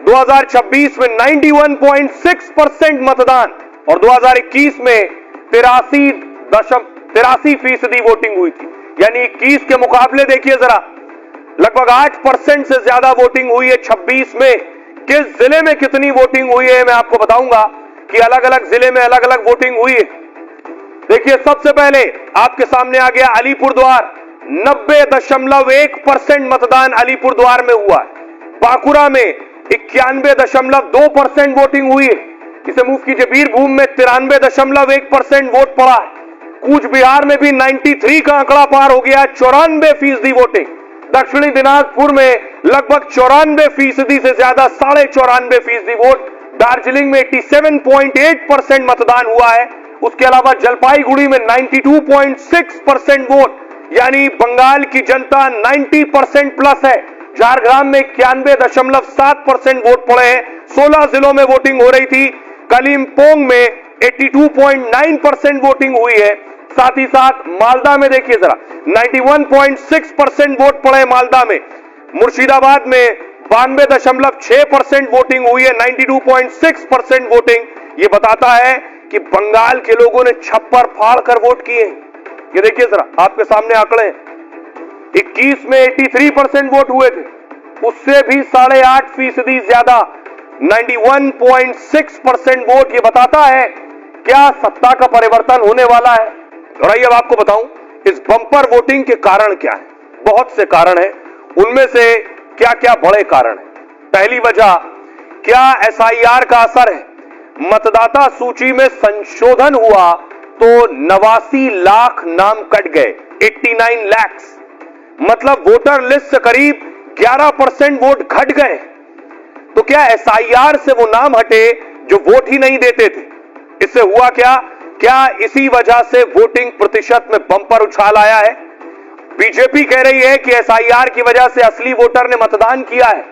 2026 में 91.6% मतदान और 2021 में 83% वोटिंग हुई थी। यानी 21 के मुकाबले देखिए जरा, लगभग 8% से ज्यादा वोटिंग हुई है 26 में। किस जिले में कितनी वोटिंग हुई है मैं आपको बताऊंगा कि अलग अलग जिले में अलग अलग वोटिंग हुई है। देखिए सबसे पहले आपके सामने आ गया अलीपुरद्वार, 90.1% मतदान अलीपुरद्वार में हुआ है। बांकुरा में 91.2% वोटिंग हुई है। इसे मूव कीजिए, बीरभूम में 93.1% वोट पड़ा है। कूच बिहार में भी 93 का आंकड़ा पार हो गया, 94% वोटिंग। दक्षिणी दिनाजपुर में लगभग 94% से ज्यादा, 94.5% वोट। दार्जिलिंग में 87.8% मतदान हुआ है। उसके अलावा जलपाईगुड़ी में 92.6% वोट, यानी बंगाल की जनता 90% प्लस है। झारग्राम में 91.7% वोट पड़े हैं। 16 जिलों में वोटिंग हो रही थी। कलिम्पोंग में 82.9% वोटिंग हुई है। साथ ही साथ मालदा में देखिए जरा, 91.6% वोट पड़े मालदा में। मुर्शिदाबाद में 92.6% वोटिंग हुई है, 92.6% वोटिंग। ये बताता है कि बंगाल के लोगों ने छप्पर फाड़ कर वोट किए। ये देखिए जरा, आपके सामने आंकड़े। 21 में 83% वोट हुए थे, उससे भी 8.5% ज्यादा, 91.6% वोट। ये बताता है क्या सत्ता का परिवर्तन होने वाला है। और आइए अब आपको बताऊं इस बम्पर वोटिंग के कारण क्या है। बहुत से कारण हैं, उनमें से क्या क्या बड़े कारण हैं। पहली वजह, क्या एसआईआर का असर है। मतदाता सूची में संशोधन हुआ तो 89 लाख नाम कट गए, 89 lakhs, मतलब वोटर लिस्ट से करीब 11% वोट घट गए। तो क्या एसआईआर से वो नाम हटे जो वोट ही नहीं देते थे। इससे हुआ क्या इसी वजह से वोटिंग प्रतिशत में बम्पर उछाल आया है। बीजेपी कह रही है कि एसआईआर की वजह से असली वोटर ने मतदान किया है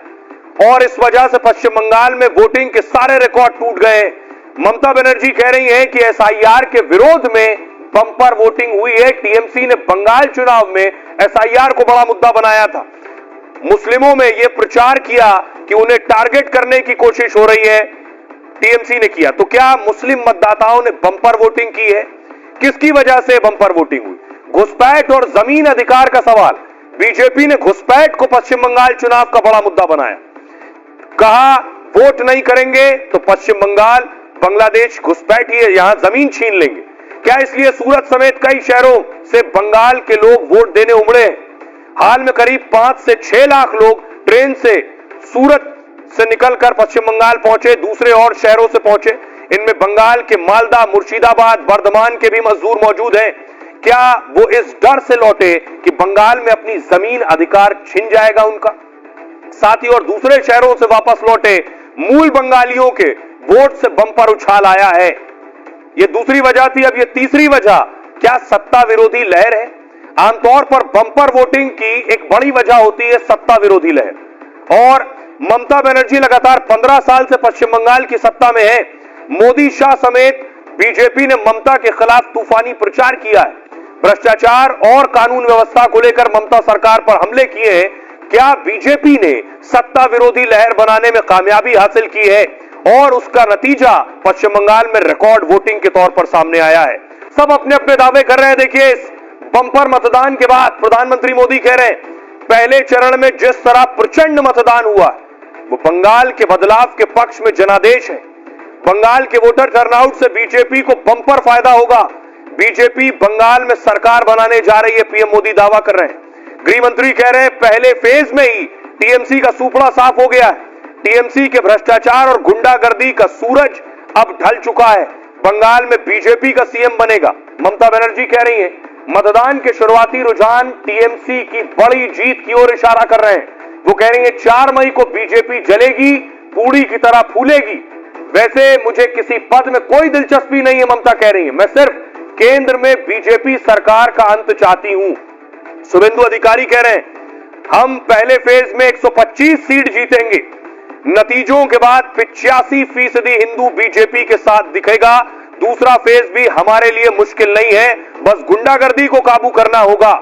और इस वजह से पश्चिम बंगाल में वोटिंग के सारे रिकॉर्ड टूट गए। ममता बनर्जी कह रही है कि एसआईआर के विरोध में बम्पर वोटिंग हुई है। टीएमसी ने बंगाल चुनाव में एसआईआर को बड़ा मुद्दा बनाया था। मुस्लिमों में यह प्रचार किया कि उन्हें टारगेट करने की कोशिश हो रही है, टीएमसी ने किया। तो क्या मुस्लिम मतदाताओं ने बम्पर वोटिंग की है। किसकी वजह से बम्पर वोटिंग हुई। घुसपैठ और जमीन अधिकार का सवाल, बीजेपी ने घुसपैठ को पश्चिम बंगाल चुनाव का बड़ा मुद्दा बनाया। कहा वोट नहीं करेंगे तो पश्चिम बंगाल बांग्लादेश घुसपैठ ही है, यहां जमीन छीन लेंगे। क्या इसलिए सूरत समेत कई शहरों से बंगाल के लोग वोट देने उमड़े हैं। हाल में करीब 5 से 6 लाख लोग ट्रेन से सूरत से निकलकर पश्चिम बंगाल पहुंचे, दूसरे और शहरों से पहुंचे। इनमें बंगाल के मालदा, मुर्शिदाबाद, बर्धमान के भी मजदूर मौजूद हैं। क्या वो इस डर से लौटे कि बंगाल में अपनी जमीन अधिकार छिन जाएगा उनका। साथ ही और दूसरे शहरों से वापस लौटे मूल बंगालियों के वोट से बम्पर उछाल आया है। यह दूसरी वजह थी। अब यह तीसरी वजह, क्या सत्ता विरोधी लहर है। आमतौर पर बम्पर वोटिंग की एक बड़ी वजह होती है सत्ता विरोधी लहर, और ममता बनर्जी लगातार 15 साल से पश्चिम बंगाल की सत्ता में है। मोदी, शाह समेत बीजेपी ने ममता के खिलाफ तूफानी प्रचार किया है। भ्रष्टाचार और कानून व्यवस्था को लेकर ममता सरकार पर हमले किए हैं। क्या बीजेपी ने सत्ता विरोधी लहर बनाने में कामयाबी हासिल की है और उसका नतीजा पश्चिम बंगाल में रिकॉर्ड वोटिंग के तौर पर सामने आया है। सब अपने अपने दावे कर रहे हैं। देखिए इस बम्पर मतदान के बाद प्रधानमंत्री मोदी कह रहे हैं पहले चरण में जिस तरह प्रचंड मतदान हुआ वो बंगाल के बदलाव के पक्ष में जनादेश है। बंगाल के वोटर टर्नआउट से बीजेपी को बम्पर फायदा होगा। बीजेपी बंगाल में सरकार बनाने जा रही है, पीएम मोदी दावा कर रहे हैं। गृह मंत्री कह रहे हैं पहले फेज में ही टीएमसी का सुपड़ा साफ हो गया है। टीएमसी के भ्रष्टाचार और गुंडागर्दी का सूरज अब ढल चुका है। बंगाल में बीजेपी का सीएम बनेगा। ममता बनर्जी कह रही हैं मतदान के शुरुआती रुझान टीएमसी की बड़ी जीत की ओर इशारा कर रहे हैं। वो कह रही है 4 मई को बीजेपी जलेगी, पूड़ी की तरह फूलेगी। वैसे मुझे किसी पद में कोई दिलचस्पी नहीं है, ममता कह रही है। मैं सिर्फ केंद्र में बीजेपी सरकार का अंत चाहती हूं। शुभेंदु अधिकारी कह रहे हैं हम पहले फेज में 125 सीट जीतेंगे। नतीजों के बाद 85% हिंदू बीजेपी के साथ दिखेगा। दूसरा फेज भी हमारे लिए मुश्किल नहीं है, बस गुंडागर्दी को काबू करना होगा।